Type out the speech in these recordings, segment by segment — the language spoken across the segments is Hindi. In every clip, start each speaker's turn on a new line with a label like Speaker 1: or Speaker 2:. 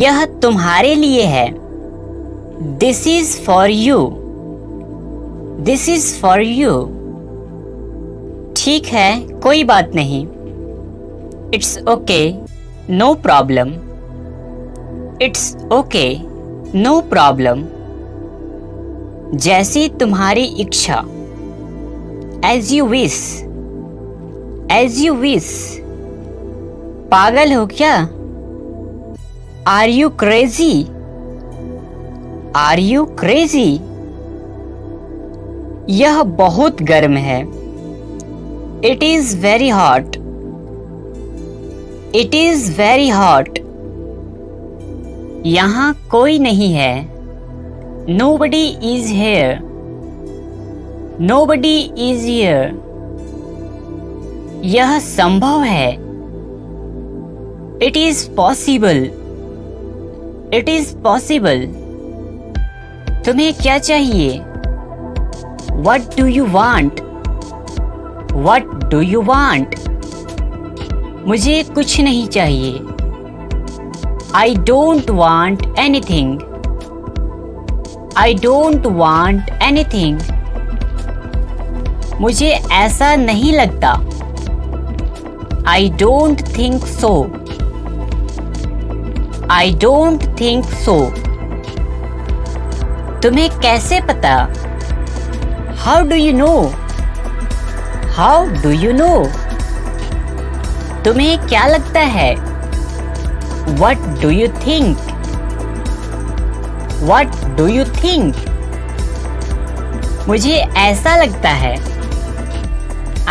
Speaker 1: यह तुम्हारे लिए है। This is for you. This is for you. ठीक है, कोई बात नहीं। It's okay, no problem. It's okay, no problem. जैसी तुम्हारी इच्छा। As you wish. As you wish. पागल हो क्या? Are you crazy? Are you crazy? यह बहुत गर्म है। It is very hot. It is very hot. यहाँ कोई नहीं है। Nobody is here. Nobody is here. यह संभव है। It is possible. It is possible. तुम्हें क्या चाहिए? What do you want? What do you want? मुझे कुछ नहीं चाहिए। I don't want anything. I don't want anything. मुझे ऐसा नहीं लगता। I don't think so. I don't think so. तुम्हें कैसे पता? How do you know? How do you know? तुम्हें क्या लगता है? What do you think? What do you think? मुझे ऐसा लगता है।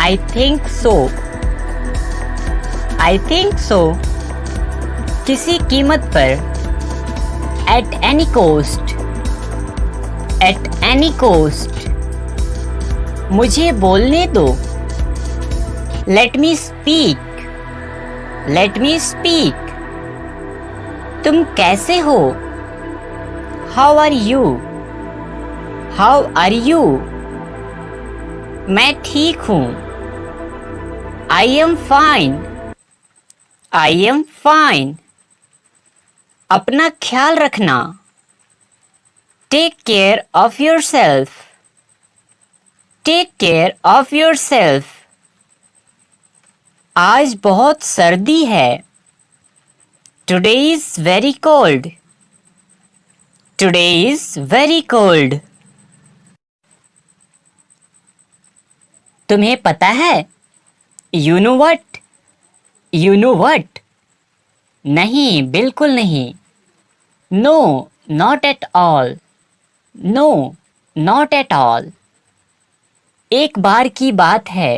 Speaker 1: I think so. I think so. किसी कीमत पर। At any cost. At any cost. मुझे बोलने दो। Let me speak. Let me speak. तुम कैसे हो? How are you? How are you? मैं ठीक हूँ। I am fine. I am fine. अपना ख्याल रखना। Take care of yourself. Take care of yourself. आज बहुत सर्दी है। Today is very cold. Today is very cold. तुम्हें पता है? You know what? You know what? नहीं, बिल्कुल नहीं। No, not at all. No, not at all. एक बार की बात है।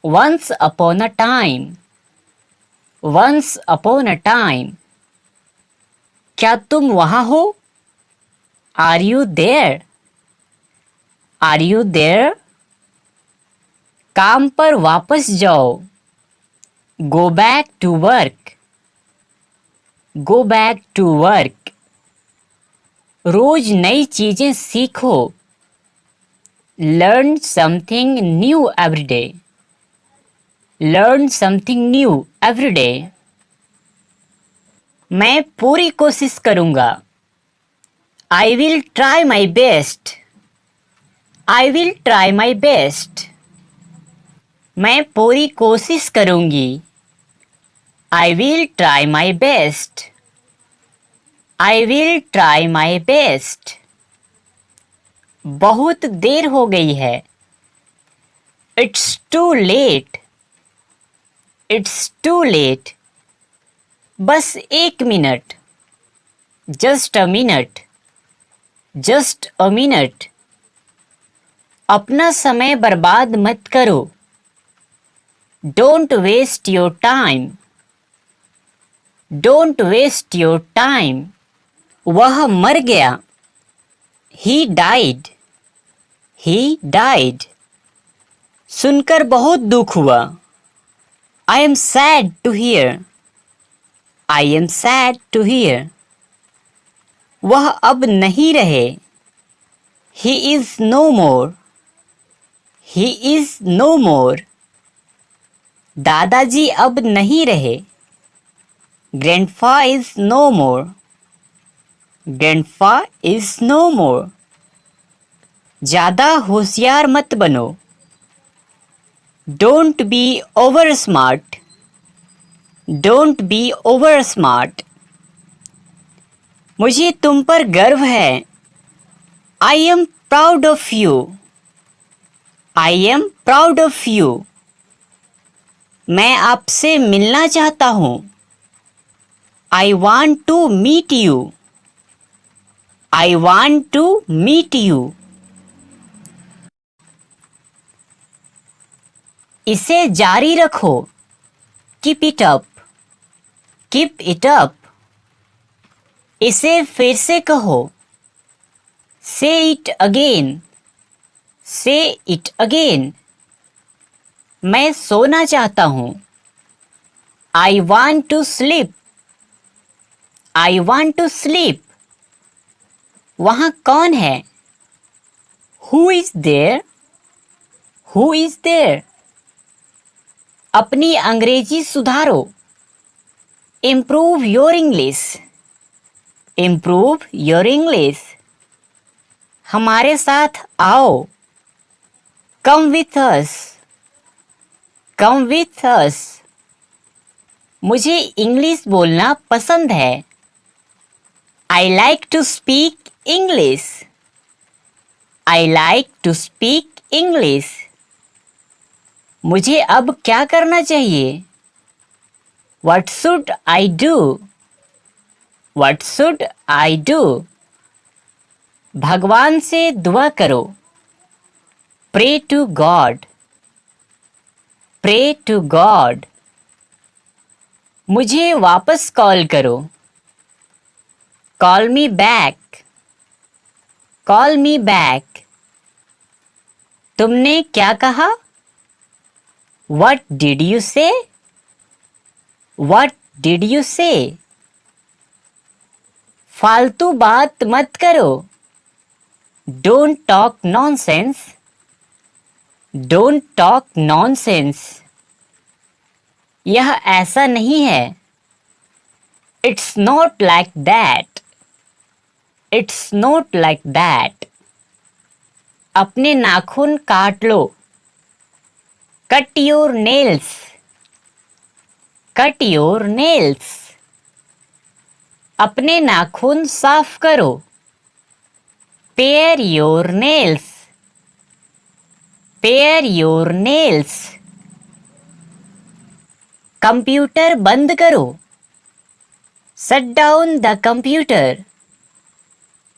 Speaker 1: Once upon a time. Once upon a time. क्या तुम वहाँ हो? Are you there? Are you there? काम पर वापस जाओ। Go back to work. Go back to work. रोज नई चीजें सीखो। Learn something new every day. Learn something new every day. मैं पूरी कोशिश करूँगा। I will try my best. I will try my best. मैं पूरी कोशिश करूँगी। I will try my best. I will try my best. बहुत देर हो गई है। It's too late. It's too late. बस एक minute. Just a minute. Just a minute. अपना समय बर्बाद मत करो। Don't waste your time. Don't waste your time. वह मर गया। He died. He died. सुनकर बहुत दुख हुआ। I am sad to hear. I am sad to hear. वह अब नहीं रहे। He is no more. He is no more. दादाजी अब नहीं रहे। Grandpa is no more, grandpa is no more. ज़्यादा होशियार मत बनो, don't be over smart, don't be over smart. मुझे तुम पर गर्व है, I am proud of you, I am proud of you. मैं आपसे मिलना चाहता हूँ, I want to meet you, I want to meet you. इसे जारी रखो, keep it up, keep it up. इसे फिर से कहो, से इट अगेन, से इट अगेन। मैं सोना चाहता हूँ, I want to sleep, I want to sleep. वहाँ कौन है, who is there, who is there. अपनी अंग्रेजी सुधारो, improve your English, improve your English. हमारे साथ आओ, come with us, come with us. मुझे इंग्लिश बोलना पसंद है, I like to speak English, I like to speak English. मुझे अब क्या करना चाहिए, what should I do, what should I do. भगवान से दुआ करो, pray to God, pray to God. मुझे वापस कॉल करो, call me back, call me back. तुमने क्या कहा, what did you say, what did you say. फालतू बात मत करो, don't talk nonsense, don't talk nonsense. यह ऐसा नहीं है, it's not like that, it's not like that. अपने नाखून काट लो, cut your nails, cut your nails. अपने नाखून साफ करो, pare your nails, pare your nails. Computer बंद करो, shut down the computer,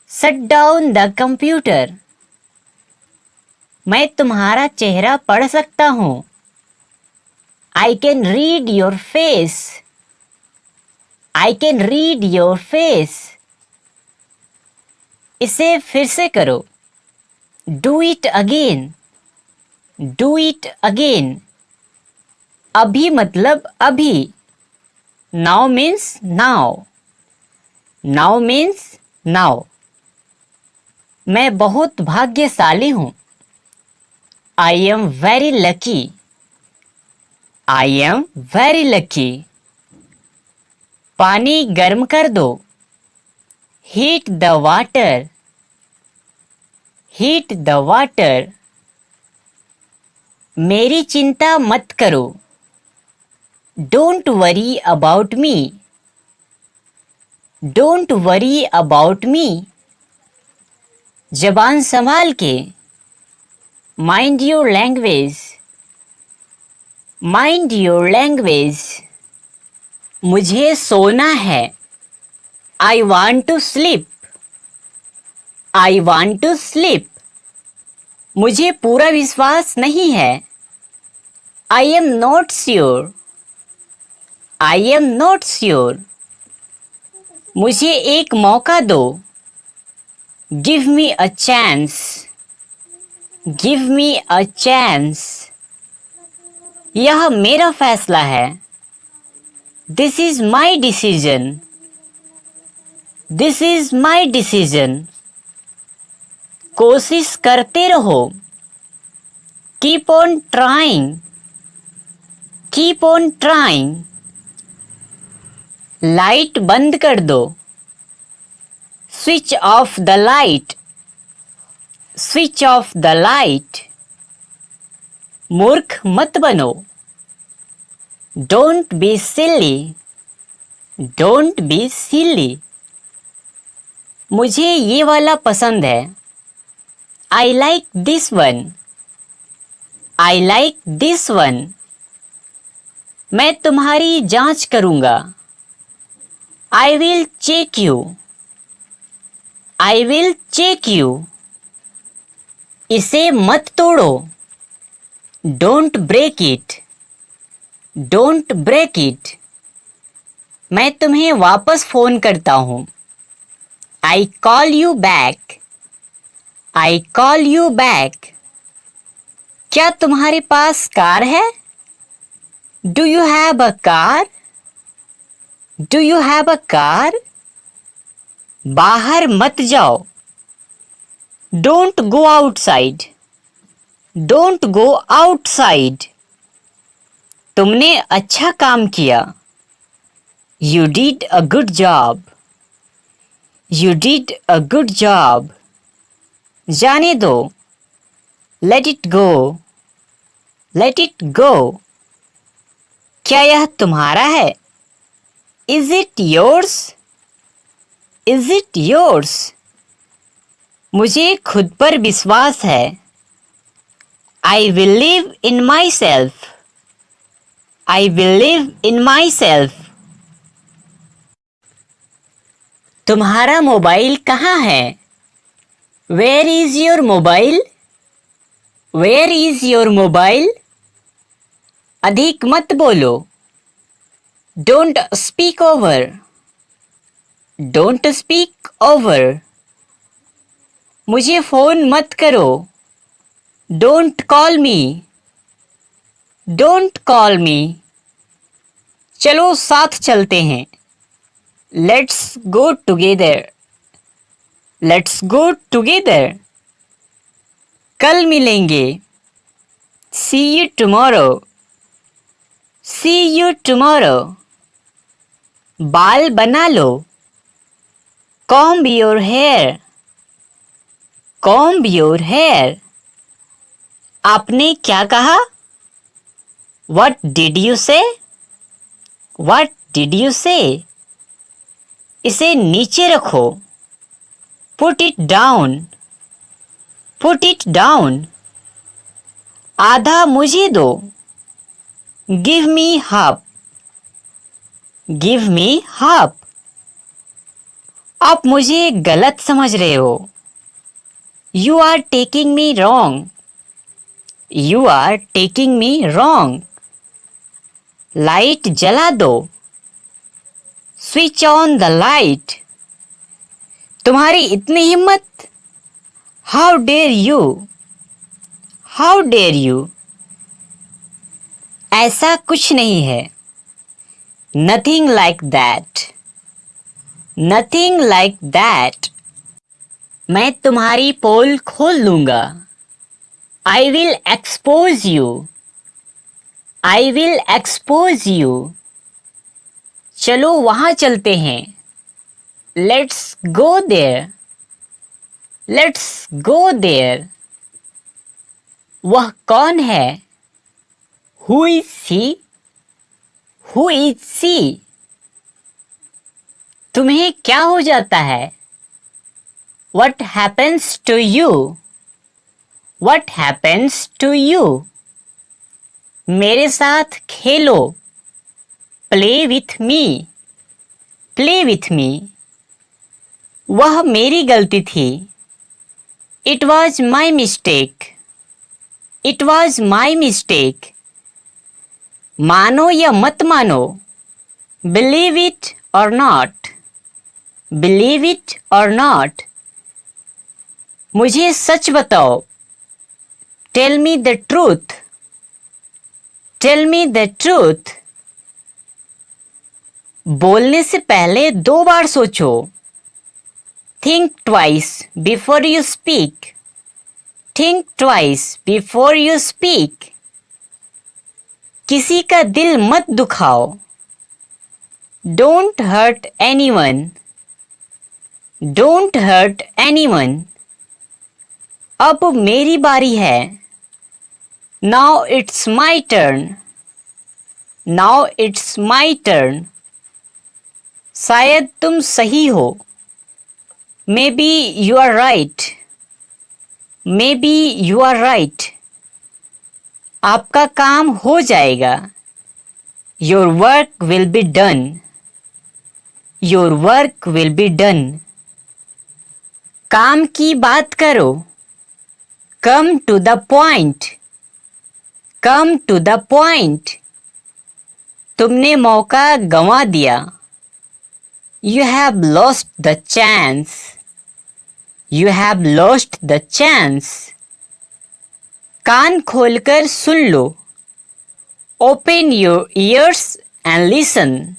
Speaker 1: shut down the computer. मैं तुम्हारा चेहरा पढ़ सकता हूँ, I can read your face, I can read your face. इसे फिर से करो, do it again, do it again. अभी मतलब अभी, now means now, now means now. मैं बहुत भाग्यशाली हूँ, I am very lucky, I am very lucky. पानी गर्म कर दो, heat the water, heat the water. मेरी चिंता मत करो, don't worry about me, don't worry about me. जबान संभाल के, mind your language, mind your language. मुझे सोना है, I want to sleep, I want to sleep. मुझे पूरा विश्वास नहीं है, I am not sure, I am not sure. मुझे एक मौका दो, give me a chance, give me a chance. यह मेरा फैसला है, this is my decision, this is my decision. कोशिश करते रहो, keep on trying, keep on trying. Light बंद कर दो। Switch off the light. Switch off the light. मूर्ख मत बनो। Don't be silly. Don't be silly. मुझे ये वाला पसंद है। I like this one. I like this one. मैं तुम्हारी जांच करूंगा। I will check you. I will check you. इसे मत तोड़ो। Don't break it. Don't break it. मैं तुम्हें वापस फोन करता हूं। I call you back. I call you back. क्या तुम्हारे पास कार है? Do you have a car? Do you have a car? बाहर मत जाओ। Don't go outside. Don't go outside. तुमने अच्छा काम किया। You did a good job. You did a good job. जाने दो। Let it go. Let it go. क्या यह तुम्हारा है? Is it yours? Is it yours? मुझे खुद पर विश्वास है। I will live in myself. I will live in myself. तुम्हारा मोबाइल कहाँ है? Where is your mobile? Where is your mobile? अधिक मत बोलो। Don't speak over. Don't speak over. मुझे फोन मत करो। Don't call me. Don't call me. चलो साथ चलते हैं। Let's go together. Let's go together. कल मिलेंगे। See you tomorrow. See you tomorrow. बाल बना लो। Comb your hair. Comb your hair. आपने क्या कहा? What did you say? What did you say? इसे नीचे रखो। Put it down. Put it down. आधा मुझे दो। Give me half. Give me half. आप मुझे गलत समझ रहे हो। You are taking me wrong. You are taking me wrong. Light जला दो। Switch on the light. तुम्हारी इतनी हिम्मत? How dare you? How dare you? ऐसा कुछ नहीं है। Nothing like that. Nothing like that. मैं तुम्हारी पोल खोल दूंगा। I will expose you. I will expose you. चलो वहां चलते हैं। Let's go there. Let's go there. वह कौन है? Who is she? Who is she? तुम्हें क्या हो जाता है? What happens to you? What happens to you? मेरे साथ खेलो। Play with me. Play with me. वह मेरी गलती थी। It was my mistake. It was my mistake. मानो या मत मानो। Believe it or not. Believe it or not. मुझे सच बताओ। Tell me the truth. Tell me the truth. बोलने से पहले 2 बार सोचो। Think twice before you speak. Think twice before you speak. किसी का दिल मत दुखाओ। Don't hurt anyone. Don't hurt anyone. अब मेरी बारी है. Now it's my turn. Now it's my turn. शायद तुम सही हो. Maybe you are right. Maybe you are right. आपका काम हो जाएगा. Your work will be done. Your work will be done. काम की बात करो. Come to the point. Come to the point. तुमने मौका गंवा दिया. You have lost the chance. You have lost the chance. कान खोलकर सुन लो. Open your ears and listen.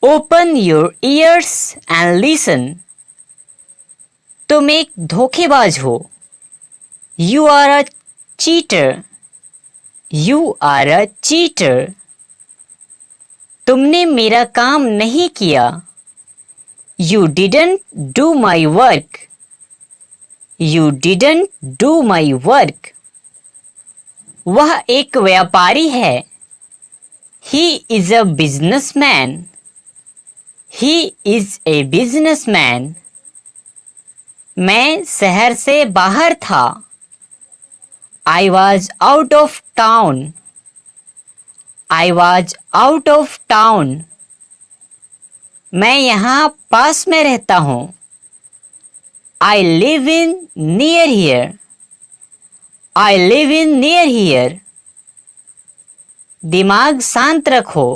Speaker 1: Open your ears and listen. तुम एक धोखेबाज हो. You are a cheater. You are a cheater. तुमने मेरा काम नहीं किया. You didn't do my work. You didn't do my work. वह एक व्यापारी है. He is a businessman. He is a businessman. मैं शहर से बाहर था. I was out of town. I was out of town. मैं यहाँ पास में रहता हूँ. I live in near here. I live in near here. दिमाग शांत रखो.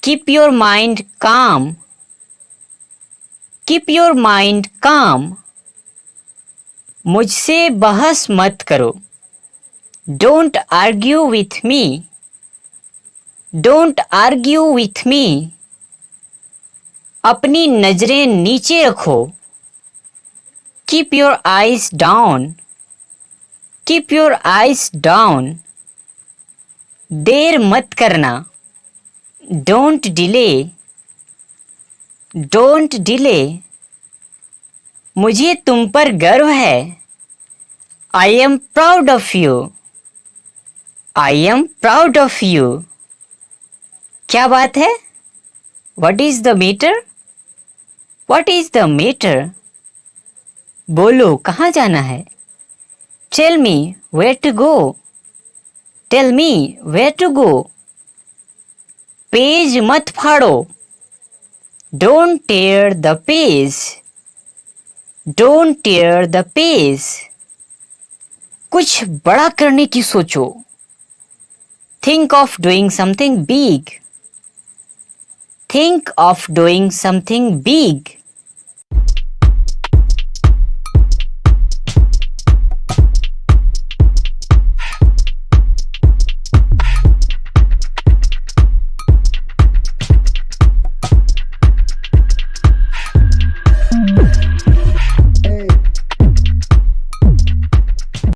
Speaker 1: Keep your mind calm. Keep your mind calm. मुझसे बहस मत करो. Don't argue with me. Don't argue with me. अपनी नजरें नीचे रखो. Keep your eyes down. Keep your eyes down. देर मत करना. Don't delay. Don't delay. मुझे तुम पर गर्व है. I am proud of you. I am proud of you. क्या बात है? What is the matter? What is the matter? बोलो कहाँ जाना है? Tell me where to go. Tell me where to go. Page मत फाड़ो. Don't tear the page. Don't tear the page. कुछ बड़ा करने की सोचो. Think of doing something big. Think of doing something big.